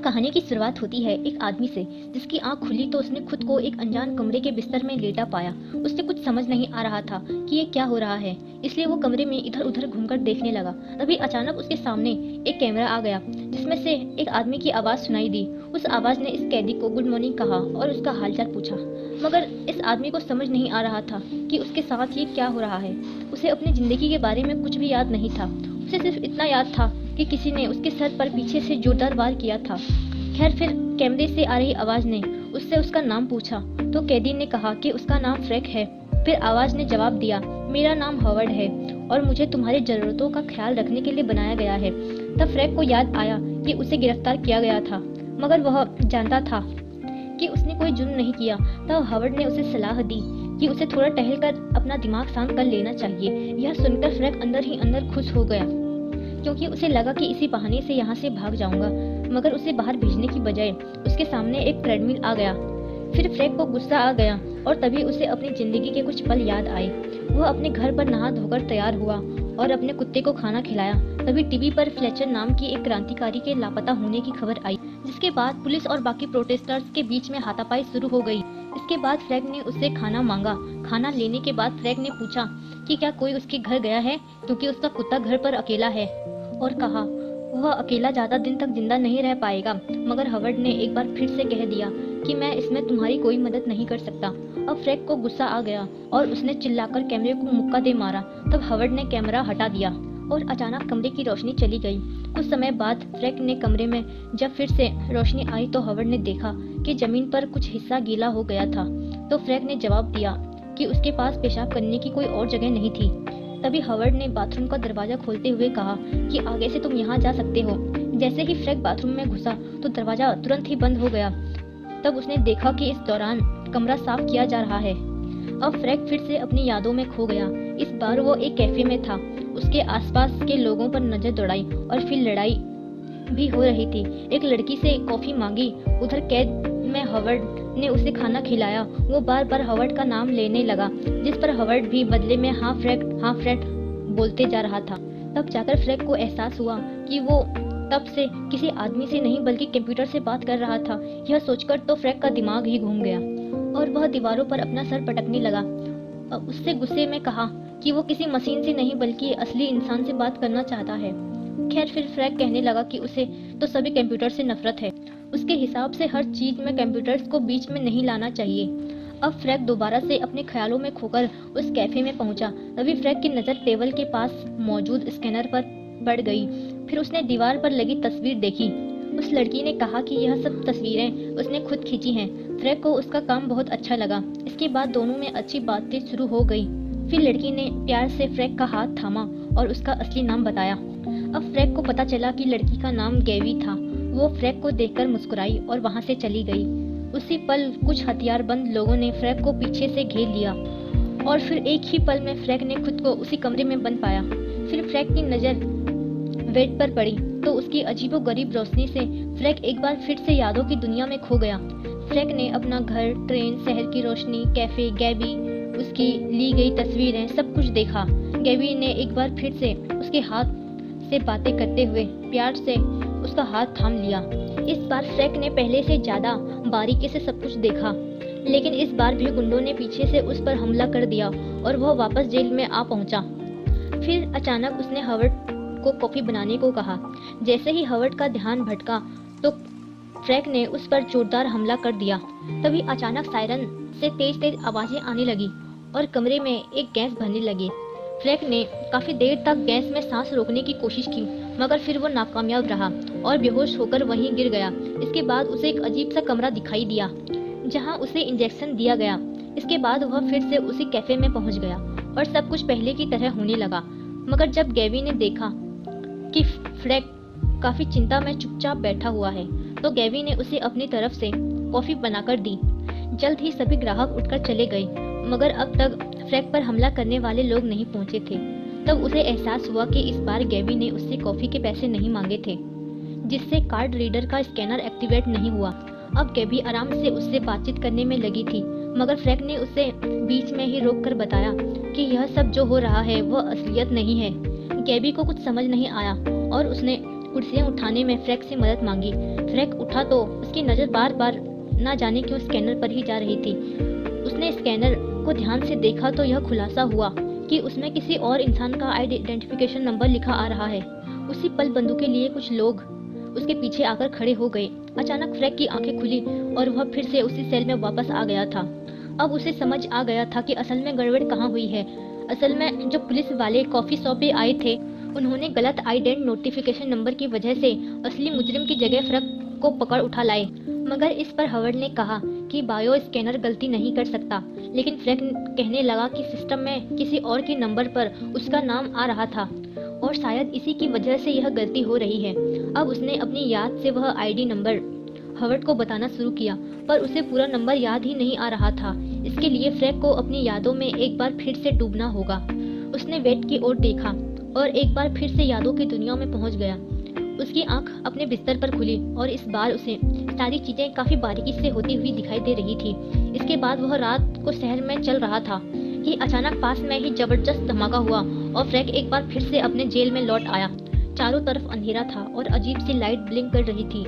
कहानी की शुरुआत होती है एक आदमी से जिसकी आंख खुली तो उसने खुद को एक अनजान कमरे के बिस्तर में लेटा पाया। उसे कुछ समझ नहीं आ रहा था कि ये क्या हो रहा है, इसलिए वो कमरे में इधर उधर घूमकर देखने लगा। तभी अचानक उसके सामने एक कैमरा आ गया जिसमें से एक आदमी की आवाज़ सुनाई दी। उस आवाज़ ने इस कैदी को गुड मॉर्निंग कहा और उसका हालचाल पूछा, मगर इस आदमी को समझ नहीं आ रहा था कि उसके साथ ये क्या हो रहा है। उसे अपनी ज़िंदगी के बारे में कुछ भी याद नहीं था। उसे सिर्फ इतना याद था कि किसी ने उसके सर पर पीछे से जोरदार वार किया था। खैर, फिर कैमरे से आ रही आवाज़ ने उससे उसका नाम पूछा तो कैदी ने कहा कि उसका नाम फ्रैंक है। फिर आवाज़ ने जवाब दिया, मेरा नाम हॉवर्ड है और मुझे तुम्हारी ज़रूरतों का ख्याल रखने के लिए बनाया गया है। तब फ्रैंक को याद आया कि उसे गिरफ्तार किया गया था, मगर वह जानता था कि उसने कोई जुर्म नहीं किया। तब हॉवर्ड ने उसे सलाह दी कि उसे थोड़ा टहलकर अपना दिमाग शांत कर लेना चाहिए। यह सुनकर फ्रैंक अंदर ही अंदर खुश हो गया, क्योंकि उसे लगा कि इसी बहाने से यहाँ से भाग जाऊंगा। मगर उसे बाहर भेजने की बजाय उसके सामने एक ट्रेडमिल आ गया। फिर फ्रैंक को गुस्सा आ गया और तभी उसे अपनी जिंदगी के कुछ पल याद आए। वह अपने घर पर नहा धोकर तैयार हुआ और अपने कुत्ते को खाना खिलाया। तभी टीवी पर फ्लेचर नाम की एक क्रांतिकारी के लापता होने की खबर आई, जिसके बाद पुलिस और बाकी प्रोटेस्टर्स के बीच में हाथापाई शुरू हो गई। इसके बाद फ्रैंक ने उससे खाना मांगा। खाना लेने के बाद फ्रैंक ने पूछा कि क्या कोई उसके घर गया है, क्योंकि उसका कुत्ता घर पर अकेला है, और कहा वह अकेला ज्यादा दिन तक जिंदा नहीं रह पाएगा। मगर हॉवर्ड ने एक बार फिर से कह दिया कि मैं इसमें तुम्हारी कोई मदद नहीं कर सकता। अब फ्रैंक को गुस्सा आ गया और उसने चिल्लाकर कैमरे को मुक्का दे मारा। तब हॉवर्ड ने कैमरा हटा दिया और अचानक कमरे की रोशनी चली गई। कुछ समय बाद फ्रैंक ने कमरे में जब फिर से रोशनी आई तो हॉवर्ड ने देखा कि जमीन पर कुछ हिस्सा गीला हो गया था। तो फ्रैंक ने जवाब दिया कि उसके पास पेशाब करने की कोई और जगह नहीं थी। तभी हॉवर्ड ने बाथरूम का दरवाजा खोलते हुए कहा कि आगे से तुम यहाँ जा सकते हो। जैसे ही फ्रैंक बाथरूम में घुसा तो दरवाजा तुरंत ही बंद हो गया। तब उसने देखा कि इस दौरान कमरा साफ किया जा रहा है। अब फ्रैंक फिर से अपनी यादों में खो गया। इस बार वो एक कैफे में था। उसके आसपास के लोगों पर नजर दौड़ाई और फिर लड़ाई भी हो रही थी। एक लड़की से कॉफी मांगी। उधर कैद में हॉवर्ड ने उसे खाना खिलाया। वो बार बार हॉवर्ड का नाम लेने लगा, जिस पर हॉवर्ड भी बदले में हाँ फ्रैंक बोलते जा रहा था। तब जाकर फ्रैंक को एहसास हुआ कि वो तब से किसी आदमी से नहीं बल्कि कंप्यूटर से बात कर रहा था। यह सोचकर तो फ्रैंक का दिमाग ही घूम गया और वह दीवारों पर अपना सर पटकने लगा। उससे गुस्से में कहा कि वो किसी मशीन से नहीं बल्कि असली इंसान से बात करना चाहता है। खैर, फिर फ्रैंक कहने लगा कि उसे तो सभी कंप्यूटर से नफरत है। उसके हिसाब से हर चीज में कंप्यूटर्स को बीच में नहीं लाना चाहिए। अब फ्रैंक दोबारा से अपने ख्यालों में खोकर उस कैफे में पहुंचा। तभी फ्रैंक की नज़र टेबल के पास मौजूद स्कैनर पर पड़ गई। फिर उसने दीवार पर लगी तस्वीर देखी। उस लड़की ने कहा कि यह सब तस्वीरें उसने खुद खींची हैं। फ्रैंक को उसका काम बहुत अच्छा लगा। इसके बाद दोनों में अच्छी बातें शुरू हो गई। फिर लड़की ने प्यार से फ्रैंक का हाथ थामा और उसका असली नाम बताया। अब फ्रैंक को पता चला कि लड़की का नाम गैवी था। वो फ्रैंक को देखकर मुस्कुराई और वहां से चली गई। उसी पल कुछ हथियारबंद लोगों ने फ्रैंक को पीछे से घेर लिया और फिर एक ही पल में फ्रैंक ने खुद को उसी कमरे में बंद पाया। फिर फ्रैंक की नज़र बेड पर पड़ी तो उसकी अजीबोगरीब रोशनी से फ्रैंक एक बार फिर से यादों की दुनिया में खो गया। फ्रैंक ने अपना घर, ट्रेन, शहर की रोशनी, कैफे, गैबी, उसकी ली गई तस्वीरें, सब कुछ देखा। गैबी ने एक बार फिर से उसके हाथ से बातें करते हुए प्यार से उसका हाथ थाम लिया। इस बार फ्रैंक ने पहले से ज्यादा बारीकी से सब कुछ देखा, लेकिन इस बार भी गुंडों ने पीछे से उस पर हमला कर दिया और वह वापस जेल में आ पहुंचा। फिर अचानक उसने हॉवर्ड को कॉफी बनाने को कहा। जैसे ही हॉवर्ड का ध्यान भटका तो फ्रैंक ने उस पर जोरदार हमला कर दिया। तभी अचानक सायरन से तेज तेज आवाजें आने लगी और कमरे में एक गैस भरने लगी। फ्रैंक ने काफी देर तक गैस में सांस रोकने की कोशिश की, मगर फिर वो नाकामयाब रहा और बेहोश होकर वहीं गिर गया। इसके बाद उसे एक अजीब सा कमरा दिखाई दिया जहां उसे इंजेक्शन दिया गया। इसके बाद वह फिर से उसी कैफे में पहुंच गया और सब कुछ पहले की तरह होने लगा। मगर जब गैवी ने देखा कि फ्रैंक काफी चिंता में चुपचाप बैठा हुआ है तो गैवी ने उसे अपनी तरफ से कॉफी बनाकर दी। जल्द ही सभी ग्राहक उठकर चले गए, मगर अब तक फ्रैंक पर हमला करने वाले लोग नहीं पहुंचे थे। तब उसे एहसास हुआ कि इस बार गैवी ने उससे कॉफी के पैसे नहीं मांगे थे, जिससे कार्ड रीडर का स्कैनर एक्टिवेट नहीं हुआ। अब गैवी आराम से उससे बातचीत करने में लगी थी, मगर फ्रैंक ने उसे बीच में ही रोककर बताया कि यह सब जो हो रहा है वह असलियत नहीं है। गैवी को कुछ समझ नहीं आया और उसने कुर्सियां उठाने में फ्रैंक से मदद मांगी। फ्रैंक उठा तो उसकी नज़र बार बार ना जाने क्यों स्कैनर पर ही जा रही थी। उसने स्कैनर को ध्यान से देखा तो यह खुलासा हुआ कि उसमें किसी और इंसान का आइडेंटिफिकेशन नंबर लिखा आ रहा है। उसी पल बंदूकें लिए कुछ लोग उसके पीछे आकर खड़े हो गए। अचानक फ्रैंक की आंखें खुली और वह फिर से उसी सेल में वापस आ गया था। अब उसे समझ आ गया था कि असल में गड़बड़ कहाँ हुई है। असल में जो पुलिस वाले कॉफी शॉप पे आए थे, उन्होंने गलत आइडेंट नोटिफिकेशन नंबर की वजह से असली मुजरिम की जगह फ्रैंक को पकड़ उठा लाए। मगर इस पर हवर्ड ने कहा कि बायो स्कैनर गलती नहीं कर सकता, लेकिन फ्रैंक कहने लगा कि सिस्टम में किसी और के नंबर पर उसका नाम आ रहा था और शायद इसी की वजह से यह गलती हो रही है। अब उसने अपनी याद से वह आईडी नंबर हवर्ड को बताना शुरू किया, पर उसे पूरा नंबर याद ही नहीं आ रहा था। इसके लिए फ्रैंक को अपनी यादों में एक बार फिर से डूबना होगा। उसने वेट की ओर देखा और एक बार फिर से यादों की दुनिया में पहुंच गया। उसकी आंख अपने बिस्तर पर खुली और इस बार उसे सारी चीजें काफी बारीकी से होती हुई दिखाई दे रही थी। इसके बाद वह रात को शहर में चल रहा था कि अचानक पास में ही जबरदस्त धमाका हुआ और फ्रैंक एक बार फिर से अपने जेल में लौट आया। चारों तरफ अंधेरा था और अजीब सी लाइट ब्लिंक कर रही थी।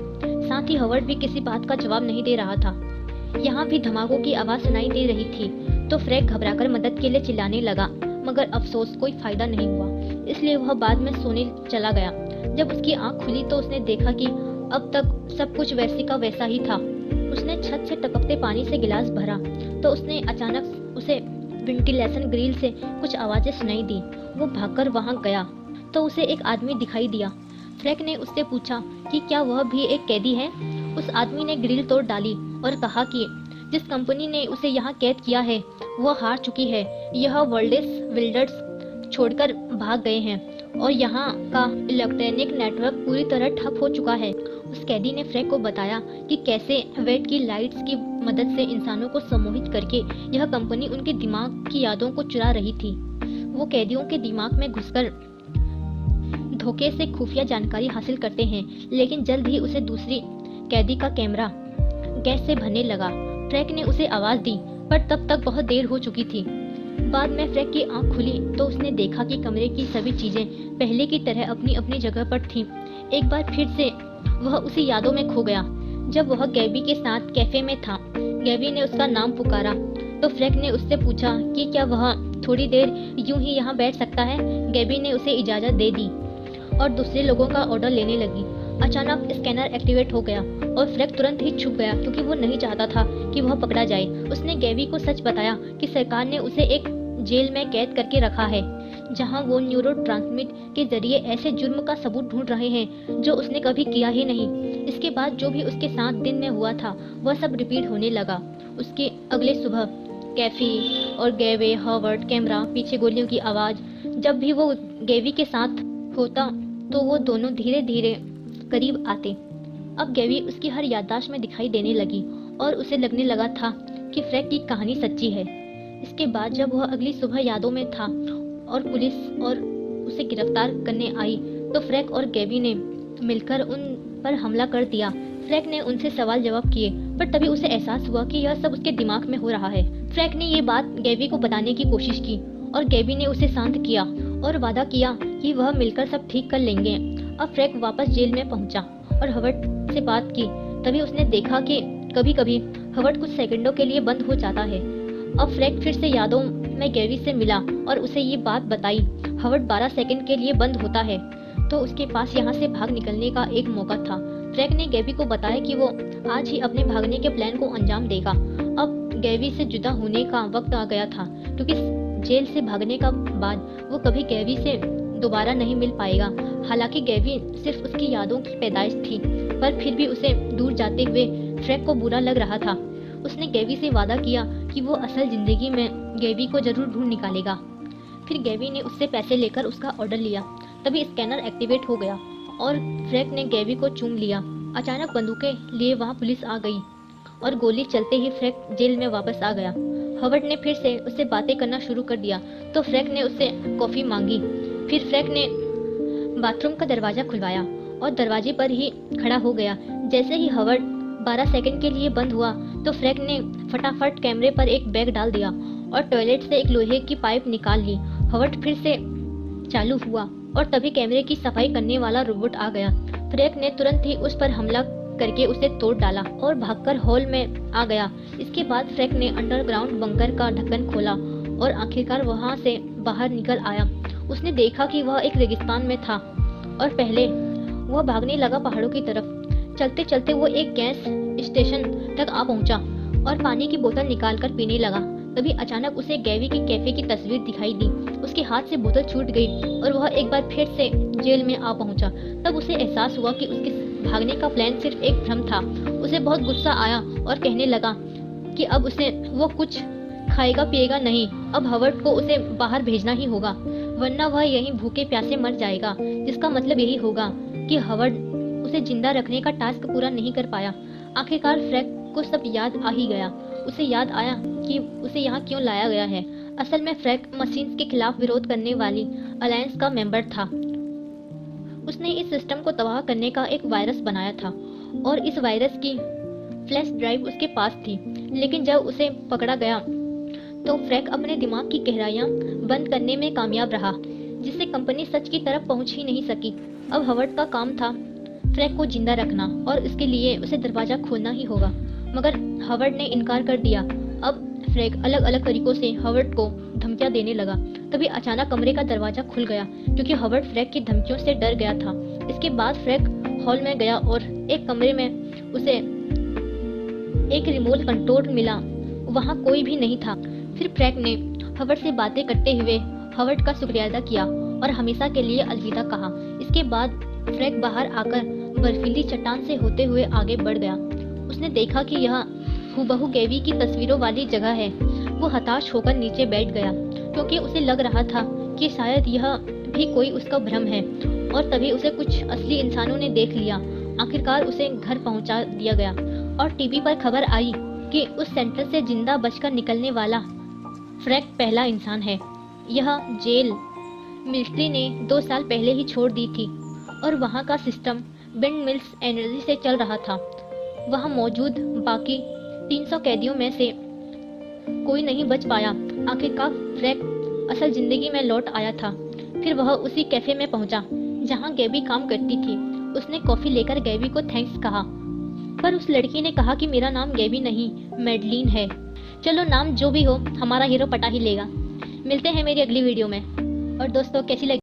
साथ ही हवर्ड भी किसी बात का जवाब नहीं दे रहा था। यहाँ भी धमाकों की आवाज सुनाई दे रही थी तो फ्रैंक घबराकर मदद के लिए चिल्लाने लगा, मगर अफसोस कोई फायदा नहीं हुआ। इसलिए वह बाद में सोने चला गया। जब उसकी आंख खुली तो उसने देखा कि अब तक सब कुछ वैसे का वैसा ही था। उसने छत से टपकते पानी से गिलास भरा तो उसने अचानक उसे वेंटिलेशन ग्रिल से कुछ आवाजें सुनाई दी। वो भागकर वहां गया तो उसे एक आदमी दिखाई दिया। फ्रैंक ने उससे पूछा कि क्या वह भी एक कैदी है। उस आदमी ने ग्रिल तोड़ डाली और कहा कि जिस कंपनी ने उसे यहाँ कैद किया है वह हार चुकी है। यह वर्ल्डेस बिल्डर्स छोड़कर भाग गए हैं और यहाँ का इलेक्ट्रॉनिक नेटवर्क पूरी तरह ठप हो चुका है। उस कैदी ने फ्रैंक को बताया कि कैसे वेट की लाइट्स की मदद से इंसानों को सम्मोहित करके यह कंपनी उनके दिमाग की यादों को चुरा रही थी। वो कैदियों के दिमाग में घुसकर धोखे से खुफिया जानकारी हासिल करते हैं, लेकिन जल्द ही उसे दूसरी कैदी का कैमरा गैस से भरने लगा। फ्रैंक ने उसे आवाज दी पर तब तक बहुत देर हो चुकी थी। बाद में फ्रैंक की आंख खुली तो उसने देखा कि कमरे की सभी चीजें पहले की तरह अपनी अपनी जगह पर थीं। एक बार फिर से वह उसी यादों में खो गया जब वह गैबी के साथ कैफे में था। गैबी ने उसका नाम पुकारा तो फ्रैंक ने उससे पूछा कि क्या वह थोड़ी देर यूं ही यहाँ बैठ सकता है। गैबी ने उसे इजाजत दे दी और दूसरे लोगों का ऑर्डर लेने लगी। अचानक स्कैनर एक्टिवेट हो गया और फ्रैंक तुरंत ही छुप गया क्योंकि वो नहीं चाहता था कि वह पकड़ा जाए। उसने गैबी को सच बताया कि सरकार ने उसे एक जेल में कैद करके रखा है जहां वो न्यूरोट्रांसमिट के जरिए ऐसे जुर्म का सबूत ढूंढ रहे हैं जो उसने कभी किया ही नहीं। इसके बाद जो भी उसके साथ दिन में हुआ था वह सब रिपीट होने लगा। उसके अगले सुबह कैफी और गैवे, हॉवर्ड, कैमरा, पीछे गोलियों की आवाज। जब भी वो गैवी के साथ होता तो वो दोनों धीरे धीरे करीब आते। अब गैवी उसकी हर याददाश्त में दिखाई देने लगी और उसे लगने लगा था कि फ्रैंक की कहानी सच्ची है। इसके बाद जब वह अगली सुबह यादों में था और पुलिस और उसे गिरफ्तार करने आई तो फ्रैंक और गैवी ने मिलकर उन पर हमला कर दिया। फ्रैंक ने उनसे सवाल जवाब किए पर तभी उसे एहसास हुआ कि यह सब उसके दिमाग में हो रहा है। फ्रैंक ने ये बात गैवी को बताने की कोशिश की और गैवी ने उसे शांत किया और वादा किया कि वह मिलकर सब ठीक कर लेंगे। अब फ्रैंक वापस जेल में पहुंचा और हवर्ड से बात की। तभी उसने देखा कि कभी कभी हवर्ड कुछ सेकंडों के लिए बंद हो जाता है। अब फ्रैंक फिर से यादों में गैवी से मिला और उसे ये बात बताई। हवर्ड 12 सेकंड के लिए बंद होता है तो उसके पास यहाँ से भाग निकलने का एक मौका था। फ्रैंक ने गैवी को बताया कि वो आज ही अपने भागने के प्लान को अंजाम देगा। अब गैवी से जुदा होने का वक्त आ गया था क्योंकि जेल से भागने का बाद वो कभी गैवी से दोबारा नहीं मिल पाएगा। हालांकि गैवी सिर्फ उसकी यादों की पैदाइश थी, पर फिर भी उसे दूर जाते हुए फ्रैंक को बुरा लग रहा था। उसने गैवी से वादा किया कि वो असल जिंदगी में गैवी को जरूर ढूंढ निकालेगा। फिर गैवी ने उससे पैसे लेकर उसका ऑर्डर लिया। तभी स्कैनर एक्टिवेट हो गया और फ्रैंक ने गैवी को चूम लिया। अचानक बंदूकें लिए वहाँ पुलिस आ गई और गोली चलते ही फ्रैंक जेल में वापस आ गया। हवर्ड ने फिर से उससे बातें करना शुरू कर दिया तो फ्रैंक ने उससे कॉफी मांगी। फिर फ्रैंक ने बाथरूम का दरवाजा खुलवाया और दरवाजे पर ही खड़ा हो गया। जैसे ही हवर्ड 12 सेकंड के लिए बंद हुआ तो फ्रैंक ने फटाफट कैमरे पर एक बैग डाल दिया और टॉयलेट से एक लोहे की पाइप निकाल ली। हवर्ड फिर से चालू हुआ और तभी कैमरे की सफाई करने वाला रोबोट आ गया। फ्रैंक ने तुरंत ही उस पर हमला करके उसे तोड़ डाला और भागकर हॉल में आ गया। इसके बाद फ्रैंक ने अंडरग्राउंड बंकर का ढक्कन खोला और आखिरकार वहां से बाहर निकल आया। उसने देखा कि वह एक रेगिस्तान में था और पहले वह भागने लगा पहाड़ों की तरफ। चलते चलते वो एक गैस स्टेशन तक आ पहुंचा और पानी की बोतल निकालकर पीने लगा। तभी अचानक उसे गैवी के कैफे की तस्वीर दिखाई दी। उसके हाथ से बोतल छूट गई और वह एक बार फिर से जेल में आ पहुंचा। तब उसे एहसास हुआ कि उसके भागने का प्लान सिर्फ एक भ्रम था। उसे बहुत गुस्सा आया और कहने लगा कि अब उसे वो कुछ खाएगा पिएगा नहीं। अब हवर्ड को उसे बाहर भेजना ही होगा, वरना वह यहीं भूखे प्यासे मर जाएगा। जिसका मतलब यही होगा कि हवर्ड उसे जिंदा रखने का टास्क पूरा नहीं कर पाया। आखिरकार फ्रैंक को सब याद आ ही गया। उसे याद आया कि उसे यहाँ क्यों लाया गया है। असल में फ्रैंक मशीन्स के खिलाफ विरोध करने वाली अलायंस का मेंबर था। उसने इस सिस्टम को तबाह करने का एक वायरस बनाया था और इस वायरस की फ्लैश ड्राइव उसके पास थी। लेकिन जब उसे पकड़ा गया तो फ्रैंक अपने दिमाग की गहराइयां बंद करने में कामयाब रहा, जिससे कंपनी सच की तरफ पहुंच ही नहीं सकी। अब हवर्ड का काम था फ्रैंक को जिंदा रखना और इसके लिए उसे दरवाजा खोलना ही होगा, मगर हवर्ड ने इनकार कर दिया। अब फ्रैंक अलग अलग तरीकों से हवर्ड को धमकियां देने लगा। तभी अचानक कमरे का दरवाजा खुल गया क्योंकि हवर्ड फ्रैंक की धमकियों से डर गया था। इसके बाद फ्रैंक हॉल में गया और एक कमरे में उसे एक रिमोट कंट्रोल मिला। वहाँ कोई भी नहीं था। फिर फ्रैंक ने हवर्ड से बातें करते हुए हवर्ड का शुक्रिया अदा किया और हमेशा के लिए अलविदा कहा। इसके बाद फ्रैंक बाहर आकर बर्फीली चट्टान से होते हुए आगे बढ़ गया। उसने देखा कि यह हूबहू गैवी की तस्वीरों वाली जगह है। वो हताश होकर नीचे बैठ गया क्योंकि उसे लग रहा था कि शायद यह भी कोई उसका भ्रम है। और तभी उसे कुछ असली इंसानों ने देख लिया। आखिरकार उसे घर पहुंचा दिया गया और टीवी पर खबर आई कि उस सेंटर से जिंदा बचकर निकलने वाला फ्रैंक पहला इंसान है। यह जेल मिलिट्री ने 2 साल पहले ही छोड़ दी थी और वहाँ का सिस्टम विंड मिल्स एनर्जी से चल रहा था। वहाँ मौजूद बाकी 300 कैदियों में से कोई नहीं बच पाया। आखिरकार फ्रैंक असल जिंदगी में लौट आया था। फिर वह उसी कैफे में पहुंचा जहां गैबी काम करती थी। उसने कॉफी लेकर गैबी को थैंक्स कहा, पर उस लड़की ने कहा कि मेरा नाम गैबी नहीं मैडलीन है। चलो नाम जो भी हो, हमारा हीरो पटा ही लेगा। मिलते हैं मेरी अगली वीडियो में। और दोस्तों कैसी लगी